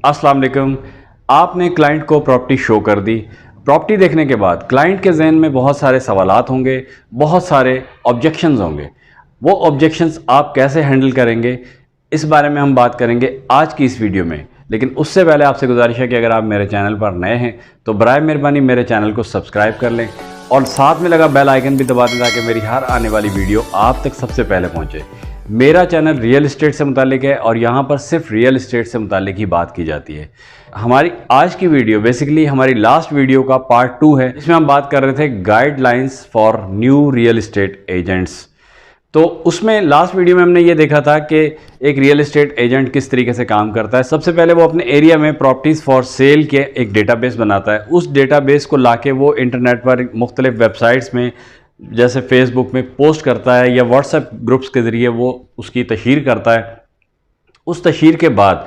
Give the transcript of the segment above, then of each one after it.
अस्सलाम वालेकुम। आपने क्लाइंट को प्रॉपर्टी शो कर दी। प्रॉपर्टी देखने के बाद क्लाइंट के जहन में बहुत सारे सवालात होंगे, बहुत सारे ऑब्जेक्शंस होंगे। वो ऑब्जेक्शंस आप कैसे हैंडल करेंगे, इस बारे में हम बात करेंगे आज की इस वीडियो में। लेकिन उससे पहले आपसे गुजारिश है कि अगर आप मेरे चैनल पर नए हैं तो बराए मेहरबानी मेरे चैनल को सब्सक्राइब कर लें और साथ में लगा बेल आइकन भी दबा दें ताकि मेरी हर आने वाली वीडियो आप तक सबसे पहले पहुंचे। मेरा चैनल रियल एस्टेट से मुतालिक है और यहाँ पर सिर्फ रियल एस्टेट से मुतालिक ही बात की जाती है। हमारी आज की वीडियो बेसिकली हमारी लास्ट वीडियो का पार्ट 2 है। इसमें हम बात कर रहे थे guidelines for nu real estate agents. तो उसमें लास्ट वीडियो में हमने ये देखा था कि एक रियल एस्टेट एजेंट किस तरीके से काम करता है। सबसे पहले वो अपने एरिया में प्रॉपर्टीज़ फॉर सेल के एक डेटाबेस बनाता है। उस डेटाबेस को लाके वो इंटरनेट पर मुख्तलिफ वेबसाइट्स में जैसे फेसबुक में पोस्ट करता है या व्हाट्सएप ग्रुप्स के ज़रिए वो उसकी तशहीर करता है। उस तशहीर के बाद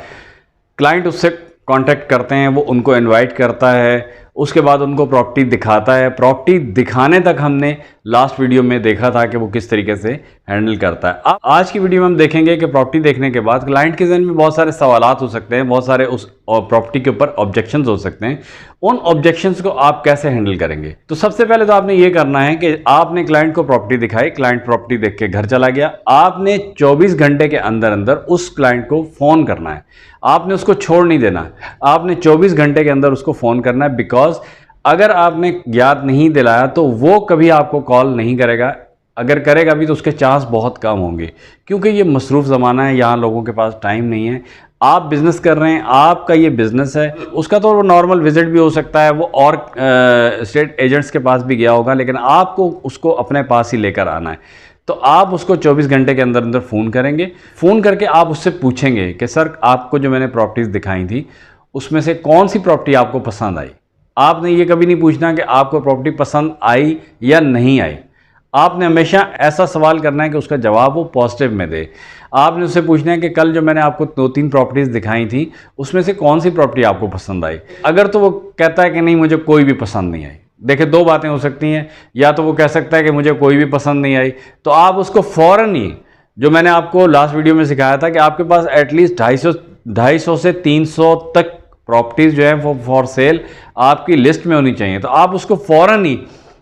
क्लाइंट उससे कांटेक्ट करते हैं, वो उनको इनवाइट करता है, उसके बाद उनको प्रॉपर्टी दिखाता है। प्रॉपर्टी दिखाने तक हमने लास्ट वीडियो में देखा था कि वो किस तरीके से हैंडल करता है। अब आज की वीडियो में हम देखेंगे कि प्रॉपर्टी देखने के बाद क्लाइंट के जहन में बहुत सारे सवालात हो सकते हैं, बहुत सारे उस प्रॉपर्टी के ऊपर ऑब्जेक्शंस हो सकते हैं। उन ऑब्जेक्शंस को आप कैसे हैंडल करेंगे? तो सबसे पहले तो आपने ये करना है कि आपने क्लाइंट को प्रॉपर्टी दिखाई, क्लाइंट प्रॉपर्टी देख के घर चला गया। आपने 24 घंटे के अंदर अंदर उस क्लाइंट को फ़ोन करना है। आपने उसको छोड़ नहीं देना, आपने 24 घंटे के अंदर उसको फ़ोन करना है। बिकॉज अगर आपने याद नहीं दिलाया तो वो कभी आपको कॉल नहीं करेगा। अगर करेगा भी तो उसके चांस बहुत कम होंगे, क्योंकि ये मसरूफ़ ज़माना है, यहाँ लोगों के पास टाइम नहीं है। आप बिज़नेस कर रहे हैं, आपका ये बिज़नेस है, उसका तो नॉर्मल विज़िट भी हो सकता है, वो और स्टेट एजेंट्स के पास भी गया होगा, लेकिन आपको उसको अपने पास ही लेकर आना है। तो आप उसको 24 घंटे के अंदर अंदर फ़ोन करेंगे। फ़ोन करके आप उससे पूछेंगे कि सर आपको जो मैंने प्रॉपर्टीज़ दिखाई थी उसमें से कौन सी प्रॉपर्टी आपको पसंद आई। आपने ये कभी नहीं पूछना कि आपको प्रॉपर्टी पसंद आई या नहीं आई। आपने हमेशा ऐसा सवाल करना है कि उसका जवाब वो पॉजिटिव में दे। आपने उससे पूछना है कि कल जो मैंने आपको 2-3 प्रॉपर्टीज़ दिखाई थी उसमें से कौन सी प्रॉपर्टी आपको पसंद आई। अगर तो वो कहता है कि नहीं मुझे कोई भी पसंद नहीं आई, देखिए दो बातें हो सकती हैं, या तो वो कह सकता है कि मुझे कोई भी पसंद नहीं आई, तो आप उसको फ़ौरन ही, जो मैंने आपको लास्ट वीडियो में सिखाया था कि आपके पास एटलीस्ट 250 से 300 तक प्रॉपर्टीज़ जो है वो फॉर सेल आपकी लिस्ट में होनी चाहिए। तो आप उसको फ़ौरन ही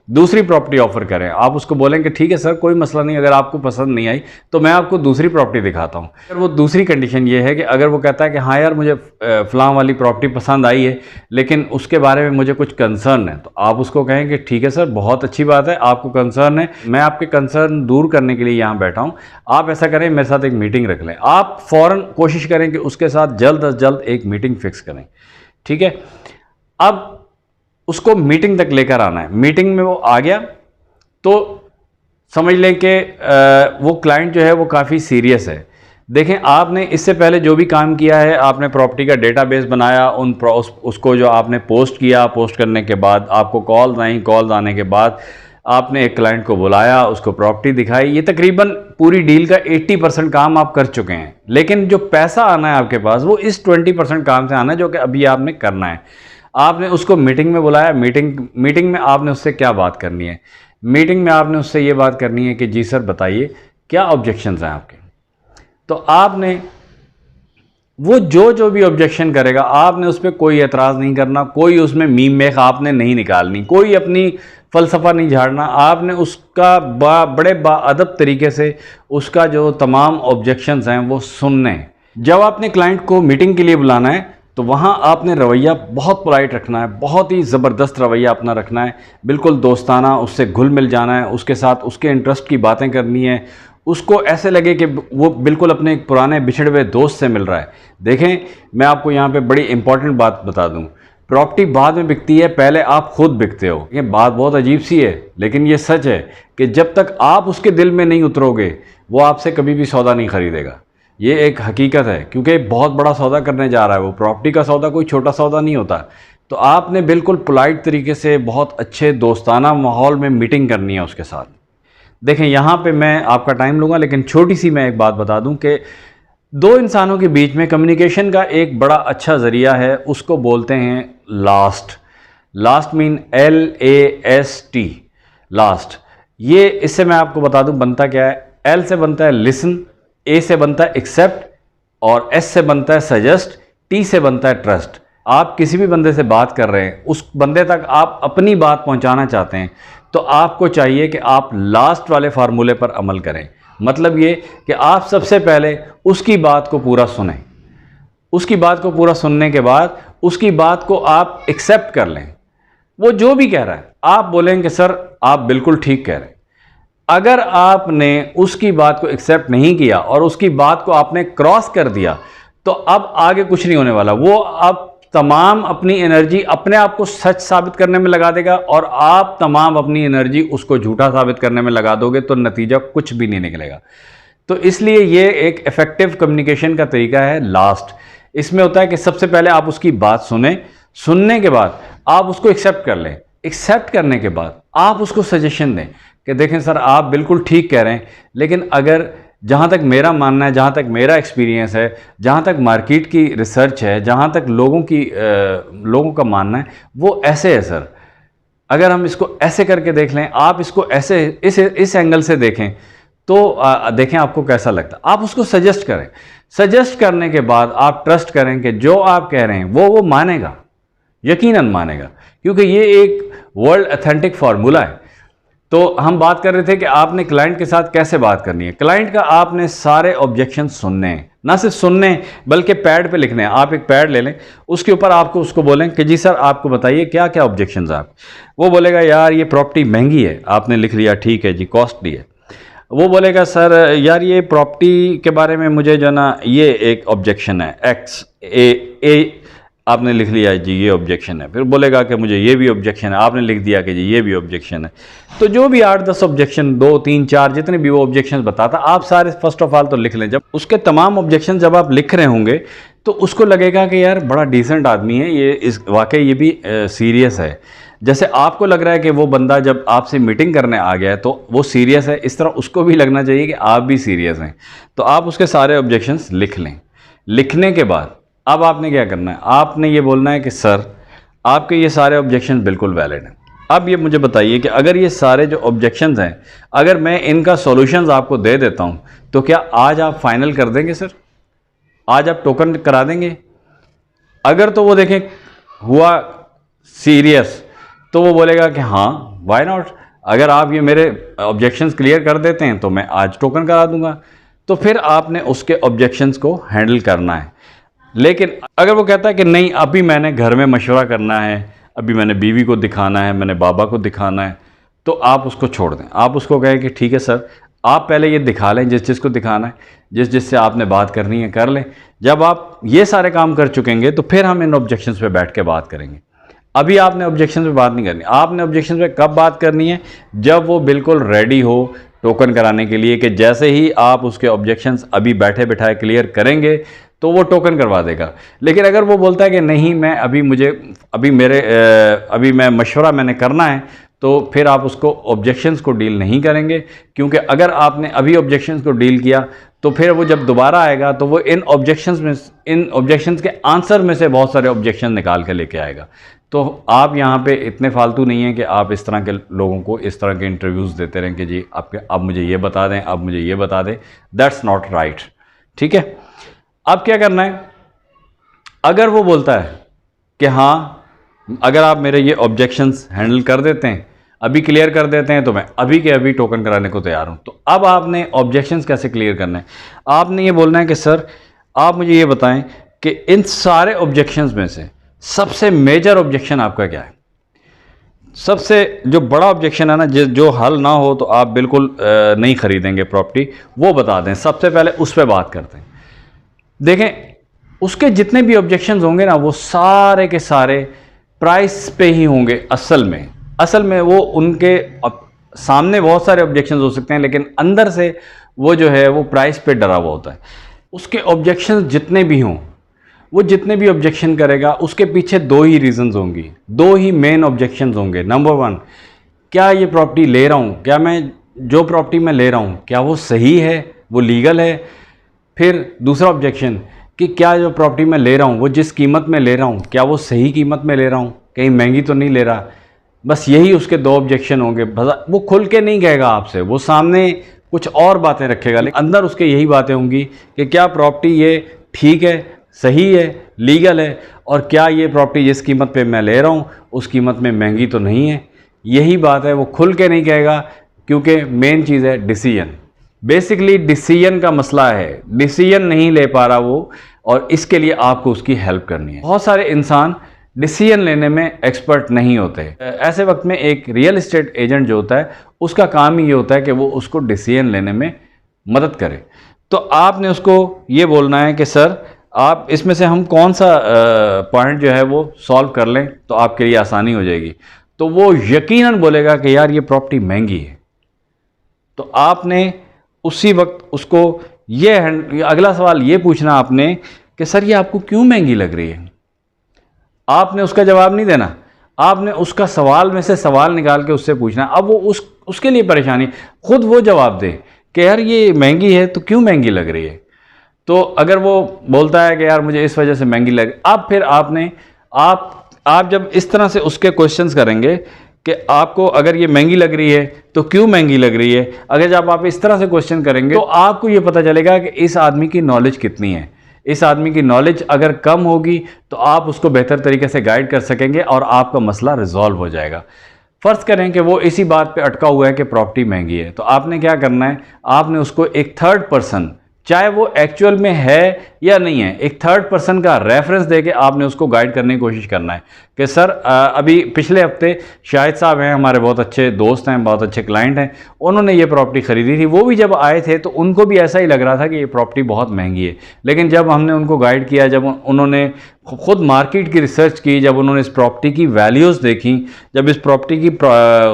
दूसरी प्रॉपर्टी ऑफर करें। आप उसको बोलेंगे ठीक है सर कोई मसला नहीं, अगर आपको पसंद नहीं आई तो मैं आपको दूसरी प्रॉपर्टी दिखाता हूँ। अगर वो दूसरी कंडीशन ये है कि अगर वो कहता है कि हाँ यार मुझे फ़लाँ वाली प्रॉपर्टी पसंद आई है लेकिन उसके बारे में मुझे कुछ कंसर्न है, तो आप उसको कहें कि ठीक है सर बहुत अच्छी बात है, आपको कंसर्न है, मैं आपके कंसर्न दूर करने के लिए यहाँ बैठा हूँ, आप ऐसा करें मेरे साथ एक मीटिंग रख लें। आप फ़ौरन कोशिश करें कि उसके साथ जल्द अज जल्द एक मीटिंग फ़िक्स करें। ठीक है, अब उसको मीटिंग तक लेकर आना है। मीटिंग में वो आ गया तो समझ लें कि वो क्लाइंट जो है वो काफ़ी सीरियस है। देखें आपने इससे पहले जो भी काम किया है, आपने प्रॉपर्टी का डेटाबेस बनाया, उसको जो आपने पोस्ट किया, पोस्ट करने के बाद आपको कॉल्स आई, कॉल्स आने के बाद आपने एक क्लाइंट को बुलाया, उसको प्रॉपर्टी दिखाई। ये तकरीबन पूरी डील का 80% काम आप कर चुके हैं, लेकिन जो पैसा आना है आपके पास वो इस 20% काम से आना है जो कि अभी आपने करना है। आपने उसको मीटिंग में बुलाया। मीटिंग में आपने उससे क्या बात करनी है? मीटिंग में आपने उससे ये बात करनी है कि जी सर बताइए क्या ऑब्जेक्शंस हैं आपके। तो आपने वो जो भी ऑब्जेक्शन करेगा आपने उस पर कोई एतराज़ नहीं करना, कोई उसमें मीम मेख आपने नहीं निकालनी, कोई अपनी फ़लसफ़ा नहीं झाड़ना। आपने उसका बड़े बाअदब तरीके से उसका जो तमाम ऑब्जेक्शंस हैं वो सुनने। जब आपने क्लाइंट को मीटिंग के लिए बुलाना है तो वहाँ आपने रवैया बहुत पोलाइट रखना है, बहुत ही ज़बरदस्त रवैया अपना रखना है, बिल्कुल दोस्ताना, उससे घुल मिल जाना है, उसके साथ उसके इंटरेस्ट की बातें करनी है, उसको ऐसे लगे कि वो बिल्कुल अपने एक पुराने बिछड़े हुए दोस्त से मिल रहा है। देखें मैं आपको यहाँ पे बड़ी इंपॉर्टेंट बात बता दूँ, प्रॉपर्टी बाद में बिकती है, पहले आप खुद बिकते हो। ये बात बहुत अजीब सी है लेकिन ये सच है कि जब तक आप उसके दिल में नहीं उतरोगे वो आपसे कभी भी सौदा नहीं खरीदेगा। ये एक हकीकत है, क्योंकि बहुत बड़ा सौदा करने जा रहा है वो। प्रॉपर्टी का सौदा कोई छोटा सौदा नहीं होता। तो आपने बिल्कुल पोलाइट तरीके से बहुत अच्छे दोस्ताना माहौल में मीटिंग करनी है उसके साथ। देखें यहाँ पे मैं आपका टाइम लूँगा लेकिन छोटी सी मैं एक बात बता दूँ कि दो इंसानों के बीच में कम्युनिकेशन का एक बड़ा अच्छा ज़रिया है, उसको बोलते हैं last. Last mean LAST, last. ये इससे मैं आपको बता दूँ बनता क्या है। L से बनता है लिसन, A से बनता है एक्सेप्ट और S से बनता है सजेस्ट, टी से बनता है ट्रस्ट। आप किसी भी बंदे से बात कर रहे हैं, उस बंदे तक आप अपनी बात पहुंचाना चाहते हैं, तो आपको चाहिए कि आप लास्ट वाले फार्मूले पर अमल करें। मतलब ये कि आप सबसे पहले उसकी बात को पूरा सुनें। उसकी बात को पूरा सुनने के बाद उसकी बात को आप एक्सेप्ट कर लें। वो जो भी कह रहा है आप बोलेंगे सर आप बिल्कुल ठीक कह रहे हैं। अगर आपने उसकी बात को एक्सेप्ट नहीं किया और उसकी बात को आपने क्रॉस कर दिया, तो अब आगे कुछ नहीं होने वाला। वो अब तमाम अपनी एनर्जी अपने आप को सच साबित करने में लगा देगा और आप तमाम अपनी एनर्जी उसको झूठा साबित करने में लगा दोगे, तो नतीजा कुछ भी नहीं निकलेगा। तो इसलिए ये एक इफेक्टिव कम्युनिकेशन का तरीका है लास्ट। इसमें होता है कि सबसे पहले आप उसकी बात सुने, सुनने के बाद आप उसको एक्सेप्ट कर लें। एक्सेप्ट करने के बाद आप उसको सजेशन दें कि देखें सर आप बिल्कुल ठीक कह रहे हैं, लेकिन अगर जहाँ तक मेरा मानना है, जहाँ तक मेरा एक्सपीरियंस है, जहाँ तक मार्केट की रिसर्च है, जहाँ तक लोगों का मानना है, वो ऐसे है सर। अगर हम इसको ऐसे करके देख लें, आप इसको ऐसे इस एंगल से देखें, तो देखें आपको कैसा लगता है। आप उसको सजेस्ट करें। सजेस्ट करने के बाद आप ट्रस्ट करें कि जो आप कह रहे हैं वो मानेगा, यकीनन मानेगा, क्योंकि ये एक वर्ल्ड ऑथेंटिक फार्मूला है। तो हम बात कर रहे थे कि आपने क्लाइंट के साथ कैसे बात करनी है। क्लाइंट का आपने सारे ऑब्जेक्शन सुनने हैं, ना सिर्फ सुनने बल्कि पैड पे लिखने हैं। आप एक पैड ले लें, उसके ऊपर आपको उसको बोलें कि जी सर आपको बताइए क्या क्या ऑब्जेक्शंस हैं आप। वो बोलेगा यार ये प्रॉपर्टी महंगी है, आपने लिख लिया ठीक है जी, कॉस्टली है। वो बोलेगा सर यार ये प्रॉपर्टी के बारे में मुझे जो ना ये एक ऑब्जेक्शन है एक्स ए, आपने लिख लिया जी ये ऑब्जेक्शन है। फिर बोलेगा कि मुझे ये भी ऑब्जेक्शन है, आपने लिख दिया कि जी ये भी ऑब्जेक्शन है। तो जो भी 8-10 ऑब्जेक्शन, 2, 3, 4 जितने भी वो ऑब्जेक्शन बताता, आप सारे फर्स्ट ऑफ ऑल तो लिख लें। जब उसके तमाम ऑब्जेक्शन जब आप लिख रहे होंगे तो उसको लगेगा कि यार बड़ा डिसेंट आदमी है ये, इस वाकई ये भी सीरियस है। जैसे आपको लग रहा है कि वो बंदा जब आपसे मीटिंग करने आ गया है तो वो सीरियस है, इस तरह उसको भी लगना चाहिए कि आप भी सीरियस हैं। तो आप उसके सारे ऑब्जेक्शंस लिख लें। लिखने के बाद अब आपने क्या करना है, आपने ये बोलना है कि सर आपके ये सारे ऑब्जेक्शन बिल्कुल वैलिड हैं। अब ये मुझे बताइए कि अगर ये सारे जो ऑब्जेक्शंस हैं, अगर मैं इनका सॉल्यूशंस आपको दे देता हूं, तो क्या आज आप फाइनल कर देंगे सर? आज आप टोकन करा देंगे? अगर तो वो देखें हुआ सीरियस, तो वो बोलेगा कि हाँ व्हाई नॉट, अगर आप ये मेरे ऑब्जेक्शंस क्लियर कर देते हैं तो मैं आज टोकन करा दूंगा। तो फिर आपने उसके ऑब्जेक्शंस को हैंडल करना है। लेकिन अगर वो कहता है कि नहीं अभी मैंने घर में मशवरा करना है, अभी मैंने बीवी को दिखाना है, मैंने बाबा को दिखाना है, तो आप उसको छोड़ दें। आप उसको कहें कि ठीक है सर आप पहले ये दिखा लें जिस चीज़ को दिखाना है, जिससे आपने बात करनी है कर लें। जब आप ये सारे काम कर चुकेंगे तो फिर हम इन ऑब्जेक्शंस पे बैठ के बात करेंगे। अभी आपने ऑब्जेक्शंस पे बात नहीं करनी। आपने ऑब्जेक्शंस पे कब बात करनी है? जब वो बिल्कुल रेडी हो टोकन कराने के लिए, कि जैसे ही आप उसके ऑब्जेक्शंस अभी बैठे बैठाए क्लियर करेंगे तो वो टोकन करवा देगा। लेकिन अगर वो बोलता है कि नहीं मैं अभी मैं मशवरा मैंने करना है, तो फिर आप उसको ऑब्जेक्शंस को डील नहीं करेंगे। क्योंकि अगर आपने अभी ऑब्जेक्शंस को डील किया तो फिर वो जब दोबारा आएगा तो वो इन ऑब्जेक्शंस के आंसर में से बहुत सारे ऑब्जेक्शन निकाल के लेके आएगा। तो आप यहाँ पे इतने फालतू नहीं हैं कि आप इस तरह के लोगों को इस तरह के इंटरव्यूज़ देते रहें कि जी आप मुझे ये बता दें, आप मुझे ये बता दें। That's not right. ठीक है, अब क्या करना है? अगर वो बोलता है कि हाँ अगर आप मेरे ये ऑब्जेक्शंस हैंडल कर देते हैं, अभी क्लियर कर देते हैं, तो मैं अभी के अभी टोकन कराने को तैयार हूं। तो अब आपने ऑब्जेक्शंस कैसे क्लियर करना है? आपने ये बोलना है कि सर आप मुझे ये बताएं कि इन सारे ऑब्जेक्शंस में से सबसे मेजर ऑब्जेक्शन आपका क्या है? सबसे जो बड़ा ऑब्जेक्शन है ना, जो हल ना हो तो आप बिल्कुल नहीं खरीदेंगे प्रॉपर्टी, वो बता दें। सबसे पहले उस पर बात करते हैं। देखें उसके जितने भी ऑब्जेक्शंस होंगे ना, वो सारे के सारे प्राइस पे ही होंगे। असल में वो उनके सामने बहुत सारे ऑब्जेक्शंस हो सकते हैं, लेकिन अंदर से वो जो है वो प्राइस पे डरा हुआ होता है। उसके ऑब्जेक्शंस जितने भी हों, वो जितने भी ऑब्जेक्शन करेगा उसके पीछे दो ही रीजंस होंगी, दो ही मेन ऑब्जेक्शंस होंगे। नंबर 1, क्या ये प्रॉपर्टी ले रहा हूँ, क्या मैं जो प्रॉपर्टी मैं ले रहा हूँ क्या वो सही है, वो लीगल है? फिर दूसरा ऑब्जेक्शन कि क्या जो प्रॉपर्टी मैं ले रहा हूँ वो जिस कीमत में ले रहा हूँ क्या वो सही कीमत में ले रहा हूँ, कहीं महंगी तो नहीं ले रहा। बस यही उसके दो ऑब्जेक्शन होंगे। वो खुल के नहीं कहेगा आपसे, वो सामने कुछ और बातें रखेगा, लेकिन अंदर उसके यही बातें होंगी कि क्या प्रॉपर्टी ये ठीक है, सही है, लीगल है, और क्या ये प्रॉपर्टी जिस कीमत पे मैं ले रहा हूँ उस कीमत में महंगी तो नहीं है। यही बात है, वो खुल के नहीं कहेगा, क्योंकि मेन चीज़ है डिसीजन। बेसिकली डिसीजन का मसला है, डिसीजन नहीं ले पा रहा वो, और इसके लिए आपको उसकी हेल्प करनी है। बहुत सारे इंसान डिसीजन लेने में एक्सपर्ट नहीं होते। ऐसे वक्त में एक रियल एस्टेट एजेंट जो होता है उसका काम ही ये होता है कि वो उसको डिसीजन लेने में मदद करे। तो आपने उसको ये बोलना है कि सर आप इसमें से हम कौन सा पॉइंट जो है वो सॉल्व कर लें तो आपके लिए आसानी हो जाएगी। तो वो यकीनन बोलेगा कि यार ये प्रॉपर्टी महंगी है। तो आपने उसी वक्त उसको ये अगला सवाल ये पूछना आपने कि सर ये आपको क्यों महंगी लग रही है। आपने उसका जवाब नहीं देना, आपने उसका सवाल में से सवाल निकाल के उससे पूछना। अब वो उसके लिए परेशानी, खुद वो जवाब दे कि यार ये महंगी है तो क्यों महंगी लग रही है। तो अगर वो बोलता है कि यार मुझे इस वजह से महंगी लग, अब फिर आपने आप जब इस तरह से उसके क्वेश्चंस करेंगे कि आपको अगर ये महंगी लग रही है तो क्यों महंगी लग रही है, अगर जब आप इस तरह से क्वेश्चन करेंगे तो आपको ये पता चलेगा कि इस आदमी की नॉलेज कितनी है। इस आदमी की नॉलेज अगर कम होगी तो आप उसको बेहतर तरीके से गाइड कर सकेंगे और आपका मसला रिजॉल्व हो जाएगा। फ़र्ज़ करें कि वो इसी बात पे अटका हुआ है कि प्रॉपर्टी महंगी है, तो आपने क्या करना है, आपने उसको एक थर्ड पर्सन, चाहे वो एक्चुअल में है या नहीं है, एक थर्ड पर्सन का रेफरेंस देके आपने उसको गाइड करने की कोशिश करना है कि सर अभी पिछले हफ्ते शाहिद साहब हैं, हमारे बहुत अच्छे दोस्त हैं, बहुत अच्छे क्लाइंट हैं, उन्होंने ये प्रॉपर्टी ख़रीदी थी। वो भी जब आए थे तो उनको भी ऐसा ही लग रहा था कि ये प्रॉपर्टी बहुत महंगी है, लेकिन जब हमने उनको गाइड किया, जब उन्होंने ख़ुद मार्केट की रिसर्च की, जब उन्होंने इस प्रॉपर्टी की वैल्यूज़ देखी, जब इस प्रॉपर्टी की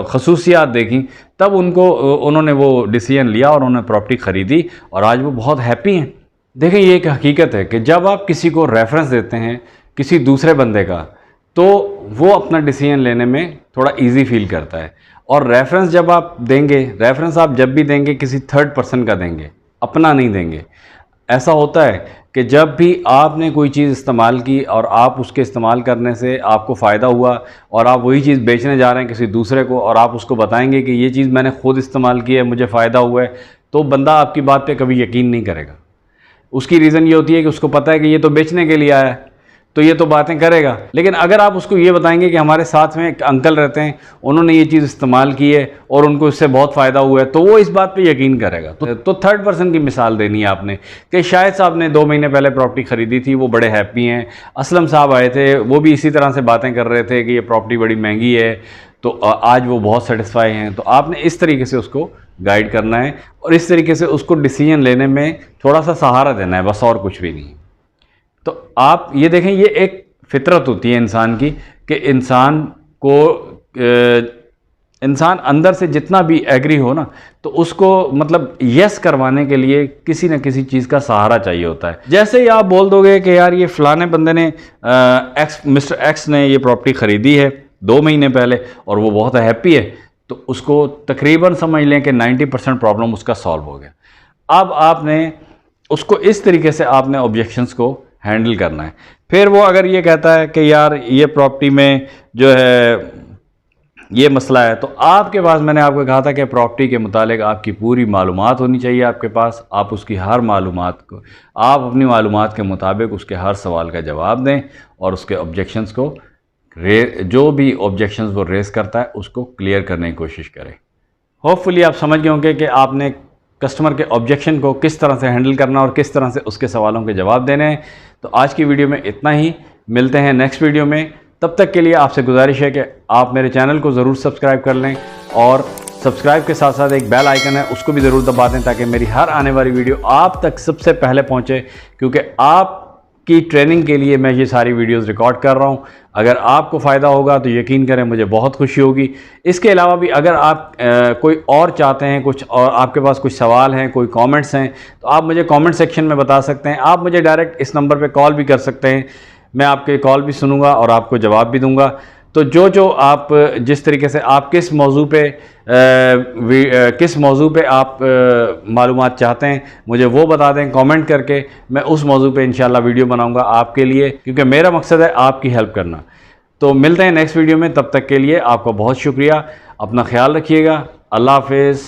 खसूसियात देखी, तब उन्होंने वो डिसीजन लिया और उन्होंने प्रॉपर्टी ख़रीदी और आज वो बहुत हैप्पी हैं। देखें, ये एक हकीकत है कि जब आप किसी को रेफरेंस देते हैं किसी दूसरे बंदे का, तो वो अपना डिसीजन लेने में थोड़ा इजी फील करता है। और रेफरेंस जब आप देंगे, रेफरेंस आप जब भी देंगे किसी थर्ड पर्सन का देंगे, अपना नहीं देंगे। ऐसा होता है कि जब भी आपने कोई चीज़ इस्तेमाल की और आप उसके इस्तेमाल करने से आपको फ़ायदा हुआ और आप वही चीज़ बेचने जा रहे हैं किसी दूसरे को और आप उसको बताएंगे कि ये चीज़ मैंने खुद इस्तेमाल की है, मुझे फ़ायदा हुआ है, तो बंदा आपकी बात पे कभी यकीन नहीं करेगा। उसकी रीज़न ये होती है कि उसको पता है कि ये तो बेचने के लिए आया है, तो ये तो बातें करेगा। लेकिन अगर आप उसको ये बताएंगे कि हमारे साथ में एक अंकल रहते हैं, उन्होंने ये चीज़ इस्तेमाल की है और उनको इससे बहुत फ़ायदा हुआ है, तो वो इस बात पे यकीन करेगा। तो थर्ड पर्सन की मिसाल देनी है आपने कि शाहिद साहब ने 2 महीने पहले प्रॉपर्टी ख़रीदी थी, वो बड़े हैप्पी हैं। असलम साहब आए थे, वो भी इसी तरह से बातें कर रहे थे कि ये प्रॉपर्टी बड़ी महंगी है, तो आज वो बहुत सेटिस्फाई हैं। तो आपने इस तरीके से उसको गाइड करना है और इस तरीके से उसको डिसीजन लेने में थोड़ा सा सहारा देना है, बस और कुछ भी नहीं। तो आप ये देखें, ये एक फितरत होती है इंसान की कि इंसान अंदर से जितना भी एग्री हो ना, तो उसको मतलब यस करवाने के लिए किसी न किसी चीज़ का सहारा चाहिए होता है। जैसे ही आप बोल दोगे कि यार ये फ़लाने बंदे ने मिस्टर एक्स ने ये प्रॉपर्टी ख़रीदी है 2 महीने पहले और वो बहुत हैप्पी है, तो उसको तकरीबन समझ लें कि 90% प्रॉब्लम उसका सॉल्व हो गया। अब आपने उसको इस तरीके से आपने ऑब्जेक्शंस को हैंडल करना है। फिर वो अगर ये कहता है कि यार ये प्रॉपर्टी में जो है ये मसला है, तो आपके पास, मैंने आपको कहा था कि प्रॉपर्टी के मुतालिक आपकी पूरी मालूमात होनी चाहिए आपके पास। आप उसकी हर मालूमात को, आप अपनी मालूमात के मुताबिक उसके हर सवाल का जवाब दें और उसके ऑब्जेक्शंस को जो भी ऑब्जेक्शंस वो रेस करता है उसको क्लियर करने की कोशिश करें। होपफुली आप समझ गए होंगे कि आपने कस्टमर के ऑब्जेक्शन को किस तरह से हैंडल करना और किस तरह से उसके सवालों के जवाब देने हैं। तो आज की वीडियो में इतना ही, मिलते हैं नेक्स्ट वीडियो में। तब तक के लिए आपसे गुजारिश है कि आप मेरे चैनल को ज़रूर सब्सक्राइब कर लें और सब्सक्राइब के साथ साथ एक बेल आइकन है उसको भी ज़रूर दबा दें ताकि मेरी हर आने वाली वीडियो आप तक सबसे पहले पहुँचे, क्योंकि आपकी ट्रेनिंग के लिए मैं ये सारी वीडियोज़ रिकॉर्ड कर रहा हूँ। अगर आपको फ़ायदा होगा तो यकीन करें मुझे बहुत खुशी होगी। इसके अलावा भी अगर आप कोई और चाहते हैं, कुछ और आपके पास कुछ सवाल हैं, कोई कमेंट्स हैं, तो आप मुझे कमेंट सेक्शन में बता सकते हैं। आप मुझे डायरेक्ट इस नंबर पे कॉल भी कर सकते हैं, मैं आपके कॉल भी सुनूंगा और आपको जवाब भी दूंगा। तो जो आप जिस तरीके से आप किस मौजू पे आप मालूमात चाहते हैं मुझे वो बता दें कमेंट करके। मैं उस मौजू पे इंशाल्लाह वीडियो बनाऊंगा आपके लिए, क्योंकि मेरा मकसद है आपकी हेल्प करना। तो मिलते हैं नेक्स्ट वीडियो में, तब तक के लिए आपका बहुत शुक्रिया। अपना ख्याल रखिएगा। अल्लाह हाफिज़।